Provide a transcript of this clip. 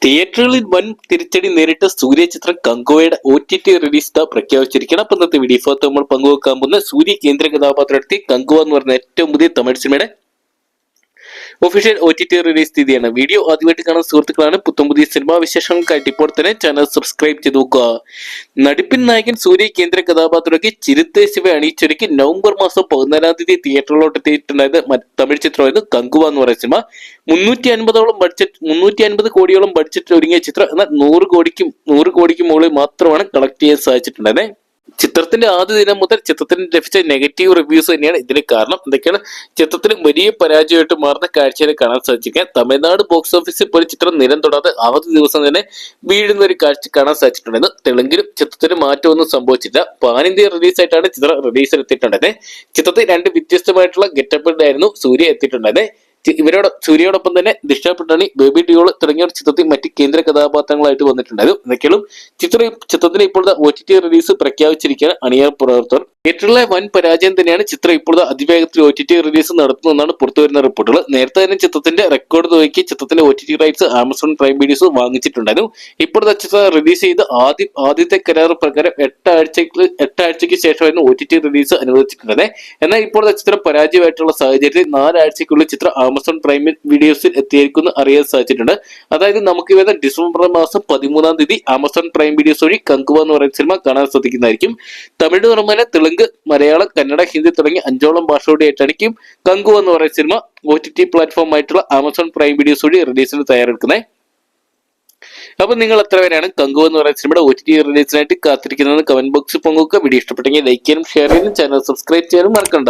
തിയേറ്ററുകളിൽ വൻ തിരിച്ചടി നേരിട്ട സൂര്യ ചിത്രം കങ്കുവയുടെ OTT റിലീസ് പ്രഖ്യാപിച്ചിരിക്കണം. അപ്പൊ ഇന്നത്തെ വീഡിയോ നമ്മൾ പങ്കുവെക്കാൻ പോകുന്ന സൂര്യ കേന്ദ്ര കഥാപാത്രത്തെ കങ്കുവ എന്ന് പറയുന്ന ഏറ്റവും പുതിയ തമിഴ് സിനിമയുടെ ഒഫീഷ്യൽ OTT റിലീസ് തീയതിയാണ്. വീഡിയോ ആദ്യമായിട്ട് കാണുന്ന സുഹൃത്തുക്കളാണ് പുത്തം പുതിയ സിനിമാ വിശേഷങ്ങൾക്കായിട്ട് ഇപ്പോൾ തന്നെ ചാനൽ സബ്സ്ക്രൈബ് ചെയ്ത് നോക്കുക. നടിപ്പിൻ നായകൻ സൂര്യ കേന്ദ്ര കഥാപാത്രമൊക്കെ ചിരുത്തെ ശിവ അണിയിച്ചൊരുക്കി നവംബർ മാസം 14 തീയതി തിയേറ്ററിലോട്ട് എത്തിയിട്ടുണ്ടായത് തമിഴ് ചിത്രമായിരുന്നു കങ്കുവ എന്ന് പറയുന്ന സിനിമ. 350 കോടിയോളം ബഡ്ജറ്റ് ഒരുങ്ങിയ ചിത്രം. എന്നാൽ 100 കോടിക്ക് മുകളിൽ മാത്രമാണ് കളക്ട് ചെയ്യാൻ സാധിച്ചിട്ടുണ്ടായത്. ചിത്രത്തിന്റെ ആദ്യ ദിനം മുതൽ ചിത്രത്തിന് ലഭിച്ച നെഗറ്റീവ് റിവ്യൂസ് തന്നെയാണ് ഇതിന് കാരണം. എന്തൊക്കെയാണ്? ചിത്രത്തിന് വലിയ പരാജയമായിട്ട് മാറുന്ന കാഴ്ചയിൽ കാണാൻ സാധിച്ചിരിക്കുക. തമിഴ്നാട് ബോക്സ് ഓഫീസിൽ പോലും ചിത്രം നിലം തൊടാതെ ആദ്യ ദിവസം തന്നെ വീഴുന്ന ഒരു കാഴ്ച കാണാൻ സാധിച്ചിട്ടുണ്ടായിരുന്നു. തെലുങ്കിലും ചിത്രത്തിന് മാറ്റമൊന്നും സംഭവിച്ചില്ല. പാൻ ഇന്ത്യ റിലീസായിട്ടാണ് ചിത്രം റിലീസിലെത്തിയിട്ടുണ്ടായത്. ചിത്രത്തിൽ 2 വ്യത്യസ്തമായിട്ടുള്ള ഗെറ്റപ്പിലായിരുന്നു സൂര്യ എത്തിയിട്ടുണ്ടായത്. സൂര്യയോടൊപ്പം തന്നെ ദിഷ പട്ടാണി, ബേബി ഡിയോൾ തുടങ്ങിയവർ ചിത്രത്തിൽ മറ്റ് കേന്ദ്ര കഥാപാത്രങ്ങളായിട്ട് വന്നിട്ടുണ്ടായിരുന്നു. എന്തൊക്കെയും ചിത്രത്തിന് ഇപ്പോഴത്തെ OTT റിലീസ് പ്രഖ്യാപിച്ചിരിക്കുകയാണ് അണിയർ പ്രവർത്തകർ. തിയേറ്ററിലെ വൻ പരാജയം തന്നെയാണ് ചിത്രം ഇപ്പോഴത്തെ അതിവേഗത്തിൽ OTT റിലീസ് നടത്തുന്നതെന്നാണ് പുറത്തുവരുന്ന റിപ്പോർട്ടുകൾ. നേരത്തെ തന്നെ ചിത്രത്തിന്റെ റെക്കോർഡ് തുകയ്ക്ക് ചിത്രത്തിന്റെ OTT rights Amazon Prime videos വാങ്ങിച്ചിട്ടുണ്ടായിരുന്നു. ഇപ്പോഴത്തെ ചിത്രം റിലീസ് ചെയ്ത് ആദ്യത്തെ കരാർ പ്രകാരം 8 ആഴ്ചയ്ക്ക് ശേഷമായിരുന്നു OTT റിലീസ് അനുവദിച്ചിട്ടുള്ളത്. എന്നാൽ ഇപ്പോഴത്തെ ചിത്രം പരാജയമായിട്ടുള്ള സാഹചര്യത്തിൽ 4 ആഴ്ചയ്ക്കുള്ളിൽ ചിത്രം ആമസോൺ പ്രൈം വീഡിയോസിൽ എത്തിയിരിക്കുന്നു അറിയാൻ സാധിച്ചിട്ടുണ്ട്. അതായത് നമുക്ക് വരുന്ന ഡിസംബർ മാസം 13 തീയതി ആമസോൺ പ്രൈം വീഡിയോസ് വഴി കങ്കുവ എന്ന് പറയുന്ന സിനിമ കാണാൻ സാധിക്കുന്നതായിരിക്കും. തമിഴ് പുറമെ തെലുങ്ക്, മലയാളം, കന്നഡ, ഹിന്ദി തുടങ്ങിയ 5ഓളം ഭാഷയോടെയായിട്ടായിരിക്കും കങ്കുവ എന്ന് പറയുന്ന സിനിമ OTT പ്ലാറ്റ്ഫോം ആയിട്ടുള്ള ആമസോൺ പ്രൈം വീഡിയോസ് വഴി റിലീസിന് തയ്യാറെടുക്കുന്നത്. അപ്പൊ നിങ്ങൾ എത്ര പേരാണ് കങ്കുവ എന്ന് പറയുന്ന സിനിമയുടെ OTT റിലീസിനായിട്ട് കാത്തിരിക്കുന്നത്? കമന്റ് ബോക്സിൽ പങ്കുവെക്കുക. വീഡിയോ ഇഷ്ടപ്പെട്ടെങ്കിൽ ലൈക്ക് ചെയ്യാനും ഷെയർ ചെയ്യാനും ചാനൽ സബ്സ്ക്രൈബ് ചെയ്യാനും മറക്കണ്ട.